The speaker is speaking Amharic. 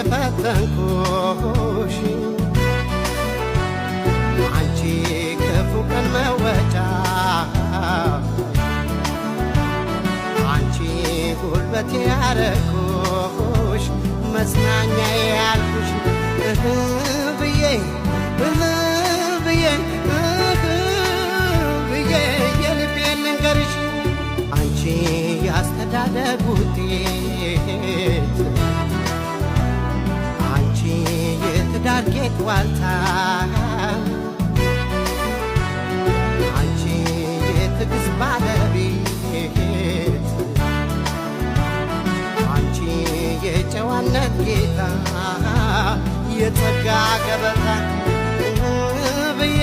የፈተንኩሽ አንቺ ክፉ ቀን መወጫ አንቺ ጉልበቴ ያረኩሽ መጽናኛ ያልኩሽ ብዬ የልቤን ልንገርሽ አንቺ ያስተዳደግ ውጤት አንቺ የትዳር ጌጥ ዋልታ አንቺ የትዕግስት ባለቤት አንቺ የጨዋነት ጌታ የጸጋ ገበታ ብዬ